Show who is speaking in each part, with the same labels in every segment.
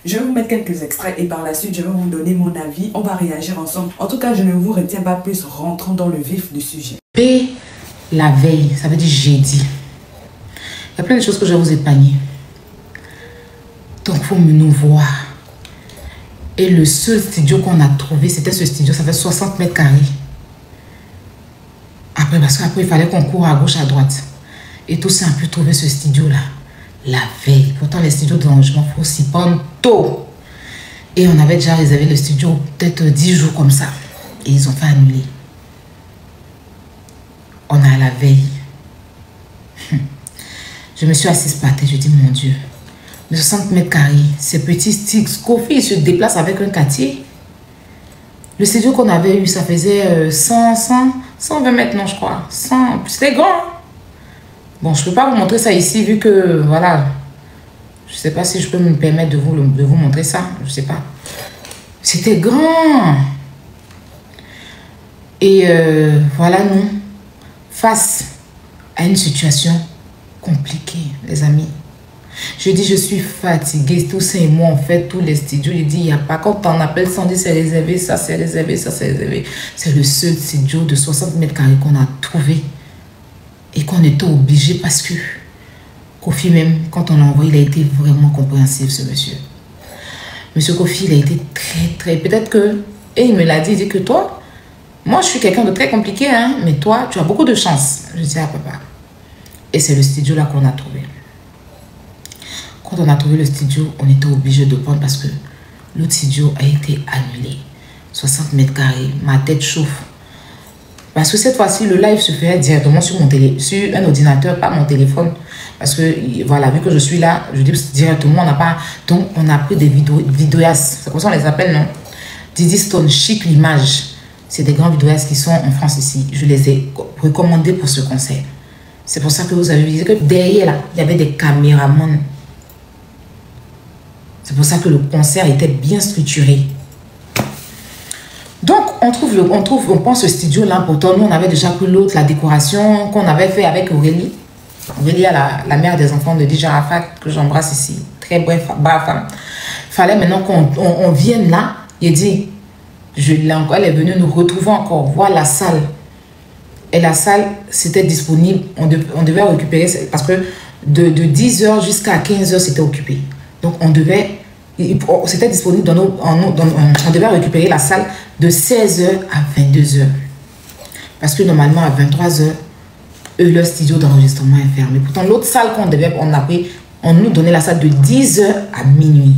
Speaker 1: Je vais vous mettre quelques extraits et par la suite, je vais vous donner mon avis. On va réagir ensemble. En tout cas, je ne vous retiens pas plus, rentrons dans le vif du sujet.
Speaker 2: P, la veille, ça veut dire jeudi. Il y a plein de choses que je vais vous épargner. Donc, il faut nous voir. Et le seul studio qu'on a trouvé, c'était ce studio, ça fait 60 mètres carrés. Après, parce qu'après, il fallait qu'on court à gauche, à droite. Et tout ça, on a pu trouver ce studio-là. La veille. Pourtant, les studios de rangement, il faut s'y prendre tôt. Et on avait déjà réservé le studio peut-être 10 jours comme ça. Et ils ont fait annuler. On a la veille. Je me suis assise par terre, je dis, mon Dieu. De 60 mètres carrés, ces petits sticks. Kofi, il se déplace avec un quartier. Le studio qu'on avait eu, ça faisait 120 mètres, non, je crois. C'était grand. Hein? Bon, je ne peux pas vous montrer ça ici, vu que, voilà. Je ne sais pas si je peux me permettre de vous montrer ça. Je ne sais pas. C'était grand. Et voilà, nous, face à une situation compliquée, les amis. Je dis, je suis fatiguée. Tous ces mois, on fait tous les studios. Je dis, il n'y a pas. Quand on appelle ça, on dit, c'est réservé, ça, c'est réservé, ça, c'est réservé. C'est le seul studio de 60 mètres carrés qu'on a trouvé. Et qu'on était obligé parce que Kofi, même, quand on l'a envoyé, il a été vraiment compréhensif, ce monsieur. Monsieur Kofi, il a été très. Peut-être que. Et il me l'a dit, il dit que toi, moi, je suis quelqu'un de très compliqué, hein, mais toi, tu as beaucoup de chance. Je dis à papa. Et c'est le studio là qu'on a trouvé. Quand on a trouvé le studio, on était obligé de prendre parce que l'autre studio a été annulé. 60 mètres carrés, ma tête chauffe. Parce que cette fois-ci, le live se fait directement sur un ordinateur, pas mon téléphone. Parce que, voilà, vu que je suis là, je dis directement, on n'a pas... Donc, on a pris des vidéastes. C'est comme ça qu'on les appelle, non? Didi Stone, Chic l'image. C'est des grands vidéastes qui sont en France ici. Je les ai recommandés pour ce concert. C'est pour ça que vous avez vu que derrière, là, il y avait des caméramans. C'est pour ça que le concert était bien structuré. Donc, on pense ce studio-là. Pourtant, nous, on avait déjà pris l'autre, la décoration qu'on avait fait avec Aurélie. Aurélie, la mère des enfants de DJ Arafat, que j'embrasse ici. Très brave femme. Il fallait maintenant qu'on vienne là. Il dit, elle est venue nous retrouver encore, voir la salle. Et la salle, c'était disponible. On devait récupérer, parce que de 10h jusqu'à 15h, c'était occupé. Donc, c'était disponible on devait récupérer la salle de 16h à 22h. Parce que normalement, à 23h, leur studio d'enregistrement est fermé. Pourtant, l'autre salle on nous donnait la salle de 10h à minuit.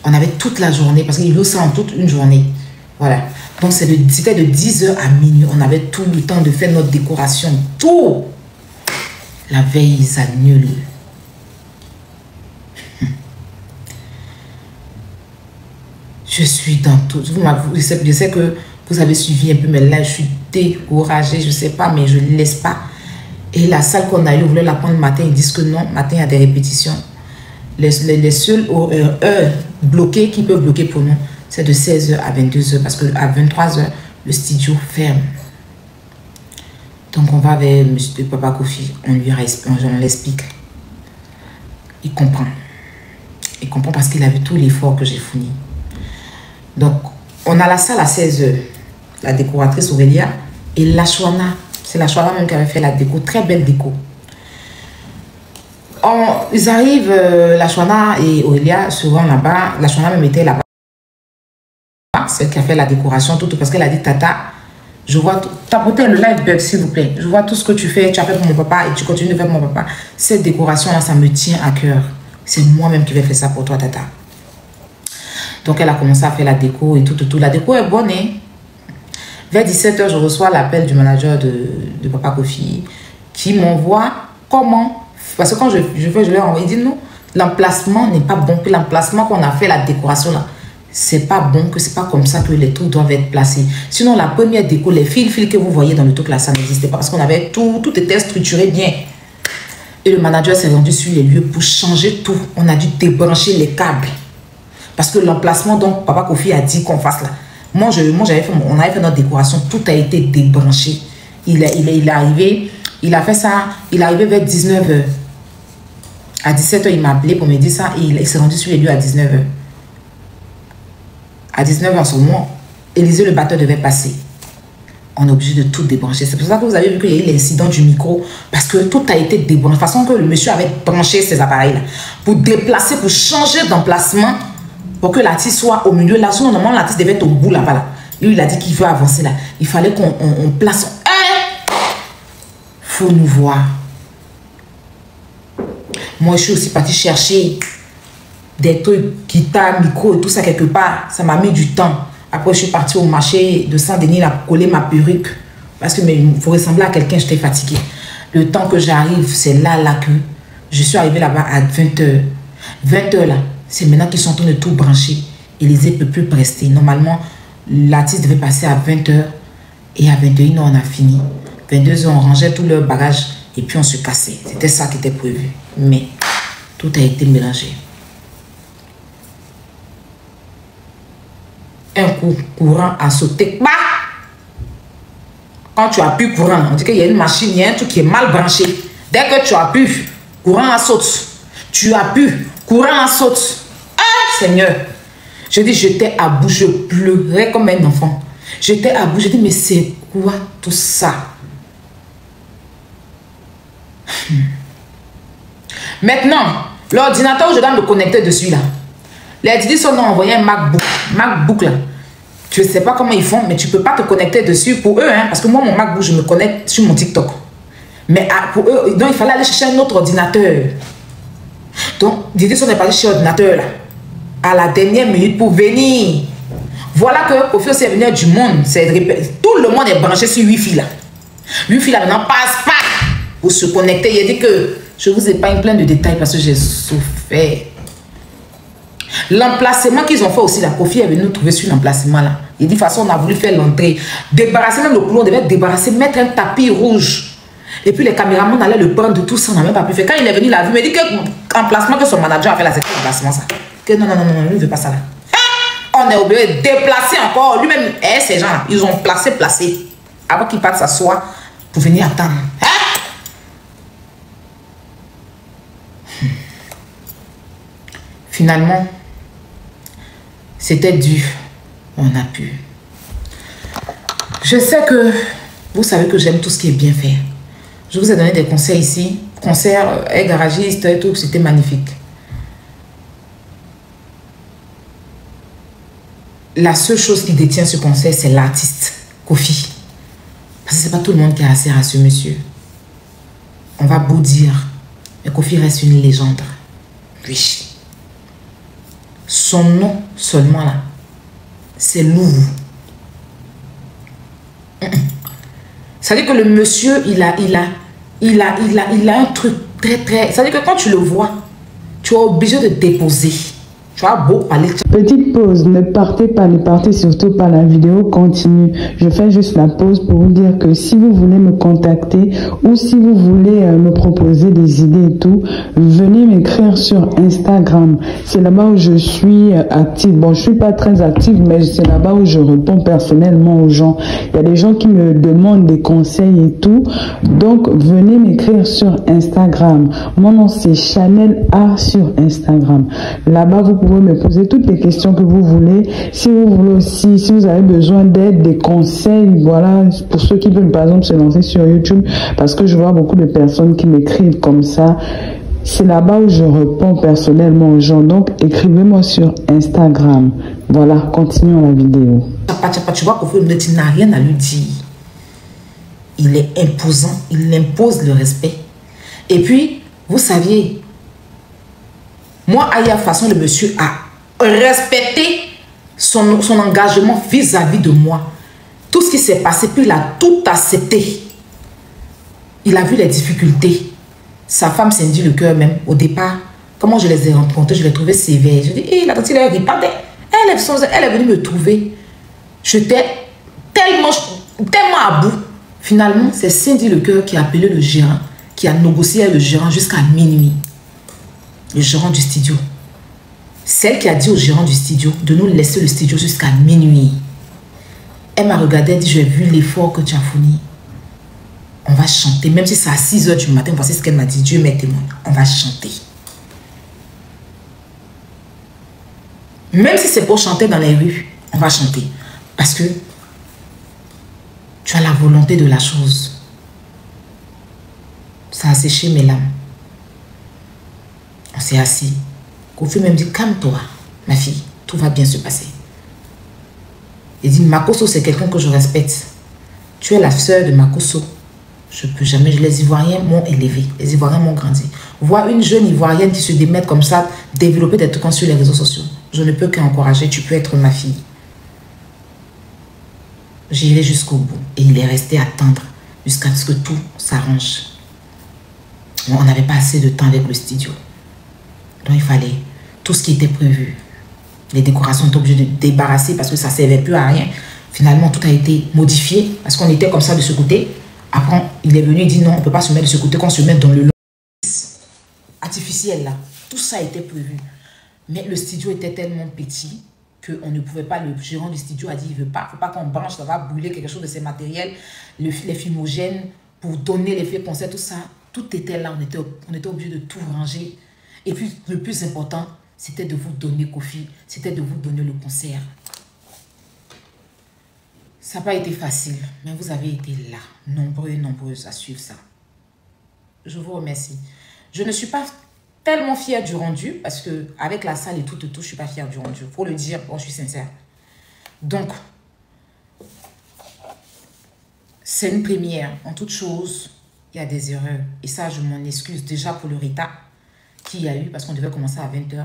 Speaker 2: On avait toute la journée, parce qu'ils louent ça en toute une journée. Voilà. Donc, c'était de 10h à minuit. On avait tout le temps de faire notre décoration. Tout. La veille, ils annulent. Je suis dans tout. Je sais que vous avez suivi un peu, mais là, je suis découragée. Je ne sais pas, mais je ne laisse pas. Et la salle qu'on a eu, on voulait la prendre le matin. Ils disent que non, le matin, il y a des répétitions. Les seules heures bloquées qui peuvent bloquer pour nous, c'est de 16h à 22h. Parce qu'à 23h, le studio ferme. Donc, on va vers M. Papa Kofi. On l'explique. Il comprend. Il comprend parce qu'il a vu tout l'effort que j'ai fourni. Donc, on a la salle à 16h, la décoratrice Aurélia, et la Chouana, c'est la Chouana même qui avait fait la déco, très belle déco. Ils arrivent, la Chouana et Aurélia se rendent là-bas, la Chouana même était là-bas, celle qui a fait la décoration, tout, parce qu'elle a dit, Tata, je vois, tapotez le live bug s'il vous plaît, je vois tout ce que tu fais pour mon papa et tu continues de faire pour mon papa. Cette décoration-là, ça me tient à cœur. C'est moi-même qui vais faire ça pour toi, Tata. Donc, elle a commencé à faire la déco et tout. La déco est bonne, hein? Vers 17h, je reçois l'appel du manager de Papa Kofi qui m'envoie comment. Parce que quand je leur envoie, il dit non, l'emplacement n'est pas bon. Que l'emplacement qu'on a fait, la décoration là, c'est pas bon, que c'est pas comme ça que les trucs doivent être placés. Sinon, la première déco, les fils que vous voyez dans le truc là, ça n'existait pas. Parce qu'on avait tout était structuré bien. Et le manager s'est rendu sur les lieux pour changer tout. On a dû débrancher les câbles. Parce que l'emplacement, donc, Papa Kofi a dit qu'on fasse là. Moi, on avait fait notre décoration. Tout a été débranché. Il est arrivé. Il a fait ça. Il est arrivé vers 19h. À 17h, il m'a appelé pour me dire ça et il s'est rendu sur les lieux à 19h. À 19h en ce moment, Élisée le batteur devait passer. On est obligé de tout débrancher. C'est pour ça que vous avez vu qu'il y a eu l'incident du micro. Parce que tout a été débranché. De toute façon que le monsieur avait branché ces appareils-là. Pour déplacer, pour changer d'emplacement. Pour que l'artiste soit au milieu là. Sinon, normalement, l'artiste devait être au bout là-bas. Là. Lui, il a dit qu'il veut avancer là. Il fallait qu'on place. Faut nous voir. Moi, je suis aussi partie chercher des trucs, guitare, micro et tout ça quelque part. Ça m'a mis du temps. Après, je suis partie au marché de Saint-Denis, là, coller ma perruque. Parce que il faut ressembler à quelqu'un, j'étais fatiguée. Le temps que j'arrive, c'est là que je suis arrivée là-bas à 20h. 20h, là, c'est maintenant qu'ils sont en train de tout brancher. Élisée ne peut plus prester. Normalement, l'artiste devait passer à 20h. Et à 21h, on a fini. 22h, on rangeait tout leur bagage. Et puis, on se cassait. C'était ça qui était prévu. Mais tout a été mélangé. Un coup, courant a sauté. Bah! Quand tu as pu courant, on dit qu'il y a une machine, il y a un truc qui est mal branché. Dès que tu as pu, courant a sauté. Tu as pu, courant a sauté. Ah, Seigneur! Je dis, j'étais à bout, je pleurais comme un enfant. J'étais à bout, je dis, mais c'est quoi tout ça? Maintenant, l'ordinateur où je dois me connecter dessus là. Les Didi sont envoyé un MacBook. MacBook là. Je ne sais pas comment ils font, mais tu ne peux pas te connecter dessus pour eux. Hein, parce que moi, mon MacBook, je me connecte sur mon TikTok. Mais pour eux, donc il fallait aller chercher un autre ordinateur. Donc, Didi sont partis chez l'ordinateur là. À la dernière minute pour venir. Voilà que au fur et à mesure du monde, tout le monde est branché sur Wi-Fi là. Wi-Fi là maintenant passe pas pour se connecter. Il a dit que je vous épargne plein de détails parce que j'ai souffert. L'emplacement qu'ils ont fait aussi, la Kofi est venu nous trouver sur l'emplacement là. Il dit de toute façon on a voulu faire l'entrée, débarrasser même le couloir, on devait débarrasser, mettre un tapis rouge. Et puis les caméramans allaient le prendre de tout ça, on n'a même pas pu faire. Quand il est venu, il a vu, il m'a dit que l'emplacement que son manager a fait là, c'est quel emplacement ça? Que non, lui ne veut pas ça là. On est obligé de déplacer encore. Lui-même, ces gens-là, ils ont placé. Avant qu'ils partent s'asseoir pour venir attendre. Finalement, c'était dur. On a pu. Je sais que vous savez que j'aime tout ce qui est bien fait. Je vous ai donné des conseils ici. Concert, garagiste et tout, c'était magnifique. La seule chose qui détient ce concert, c'est l'artiste, Kofi. Parce que ce n'est pas tout le monde qui a affaire à ce monsieur. On va beau dire, mais Kofi reste une légende. Oui. Son nom seulement là, c'est Louvou. Ça veut dire que le monsieur, il a un truc très... Ça veut dire que quand tu le vois, tu es obligé de déposer. Tu as beau parler.
Speaker 3: Petite pause, ne partez surtout pas, la vidéo continue. Je fais juste la pause pour vous dire que si vous voulez me contacter ou si vous voulez me proposer des idées et tout, venez m'écrire sur Instagram. C'est là-bas où je suis active. Bon, je suis pas très active, mais c'est là-bas où je réponds personnellement aux gens. Il y a des gens qui me demandent des conseils et tout. Donc, venez m'écrire sur Instagram. Mon nom, c'est Chanel A sur Instagram. Là-bas, vous pouvez me poser toutes les questions que vous voulez. Si vous voulez aussi, si vous avez besoin d'aide, des conseils, voilà, pour ceux qui veulent par exemple se lancer sur YouTube, parce que je vois beaucoup de personnes qui m'écrivent comme ça. C'est là-bas où je réponds personnellement aux gens. Donc, écrivez-moi sur Instagram. Voilà, continuons la vidéo.
Speaker 2: Tu vois qu'il n'a rien à lui dire. Il est imposant, il impose le respect. Et puis, vous saviez, moi, Aya façon, le monsieur a respecté son engagement vis-à-vis de moi. Tout ce qui s'est passé, puis il a tout accepté. Il a vu les difficultés. Sa femme s'est dit le cœur même. Au départ, comment je les ai rencontrés, je les trouvais sévères. Je dis, hé, la tante, elle est venue me trouver. J'étais tellement à bout. Finalement, c'est Cindy le cœur qui a appelé le gérant, qui a négocié avec le gérant jusqu'à minuit. Le gérant du studio. Celle qui a dit au gérant du studio de nous laisser le studio jusqu'à minuit. Elle m'a regardé et dit, j'ai vu l'effort que tu as fourni. On va chanter, même si c'est à 6 h du matin, voici ce qu'elle m'a dit, Dieu m'est témoin. On va chanter. Même si c'est pour chanter dans les rues, on va chanter. Parce que tu as la volonté de la chose. Ça a séché mes larmes. On s'est assis. Kofi me dit, calme-toi, ma fille, tout va bien se passer. Il dit, Makosso, c'est quelqu'un que je respecte. Tu es la sœur de Makosso. Je peux jamais, les Ivoiriens m'ont élevé, les Ivoiriens m'ont grandi. Voir une jeune Ivoirienne qui se démette comme ça, développer des trucs sur les réseaux sociaux, je ne peux qu'encourager, tu peux être ma fille. J'irai jusqu'au bout. Et il est resté attendre jusqu'à ce que tout s'arrange. On n'avait pas assez de temps avec le studio. Donc il fallait tout ce qui était prévu. Les décorations, on était obligé de débarrasser parce que ça ne servait plus à rien. Finalement, tout a été modifié parce qu'on était comme ça de ce côté. Après, il est venu et dit non, on ne peut pas se mettre de ce côté, qu'on se mette dans le lot artificiel là. Tout ça a été prévu. Mais le studio était tellement petit qu'on ne pouvait pas, le gérant du studio a dit il ne veut pas, faut pas qu'on branche, ça va brûler quelque chose de ces matériels, les fumogènes, pour donner l'effet concert, tout ça. Tout était là, on était obligé de tout ranger. Et puis, le plus important, c'était de vous donner Kofi, c'était de vous donner le concert. Ça n'a pas été facile, mais vous avez été là, nombreux et nombreuses à suivre ça. Je vous remercie. Je ne suis pas tellement fière du rendu, parce qu'avec la salle et tout, je ne suis pas fière du rendu. Il faut le dire, bon, je suis sincère. Donc, c'est une première. En toute chose, il y a des erreurs. Et ça, je m'en excuse déjà pour le retard qu'il y a eu, parce qu'on devait commencer à 20 h.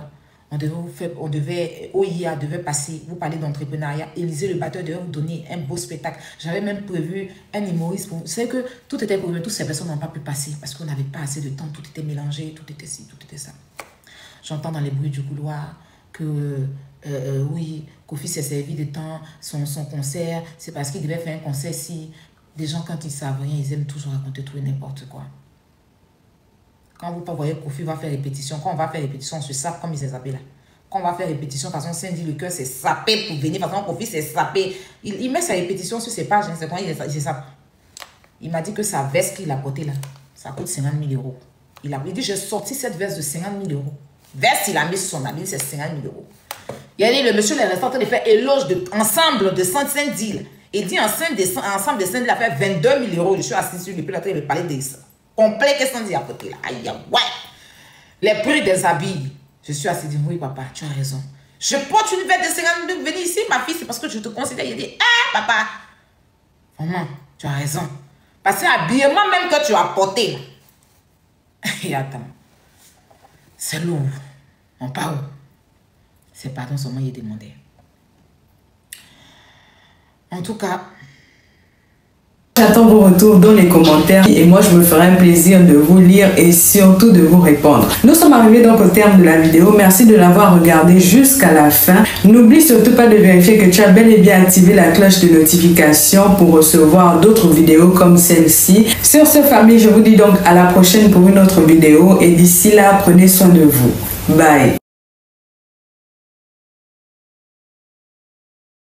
Speaker 2: OIA devait passer, vous parlez d'entrepreneuriat. Élisée, le batteur, devait vous donner un beau spectacle. J'avais même prévu un humoriste. C'est que tout était prévu, toutes ces personnes n'ont pas pu passer parce qu'on n'avait pas assez de temps. Tout était mélangé, tout était ci, tout était ça. J'entends dans les bruits du couloir que oui, Kofi s'est servi de temps, son concert, c'est parce qu'il devait faire un concert si. Des gens, quand ils savent rien, ils aiment toujours raconter tout et n'importe quoi. Quand vous voyez Kofi va faire répétition, quand on va faire répétition, on se sape comme il s'est sapé là. Quand on va faire répétition, façon Cindy, le cœur s'est sapé pour venir, façon Kofi s'est sapé. Il met sa répétition sur ses pages, c'est quand il s'est sapé. Il m'a dit que sa veste qu'il a portée là, ça coûte 50 000 €. Il dit, j'ai sorti cette veste de 50 000 €. Veste, il a mis sur son habit, c'est 50 000 €. Il a dit, le monsieur les restants de faire éloge ensemble de 105 deals. Il dit, ensemble de 5 deals, il a fait 22 000 €. Je suis assis sur le pilote, il veut parler de ça. Complet, qu'est-ce qu'on dit à côté là? Aïe, ouais. Les prix des habits. Je suis assis, dit, oui, papa, tu as raison. Je porte une veste de 50 000 €. Venez ici, ma fille, c'est parce que je te considère. Il dit, ah, papa. Maman, tu as raison. Parce que l'habillement même que tu as porté là. Et attends. C'est lourd. On part où? C'est pardon seulement il est demandé. En tout cas,
Speaker 1: j'attends vos retours dans les commentaires et moi je me ferai un plaisir de vous lire et surtout de vous répondre. Nous sommes arrivés donc au terme de la vidéo. Merci de l'avoir regardé jusqu'à la fin. N'oublie surtout pas de vérifier que tu as bel et bien activé la cloche de notification pour recevoir d'autres vidéos comme celle-ci. Sur ce, famille, je vous dis donc à la prochaine pour une autre vidéo et d'ici là, prenez soin de vous. Bye.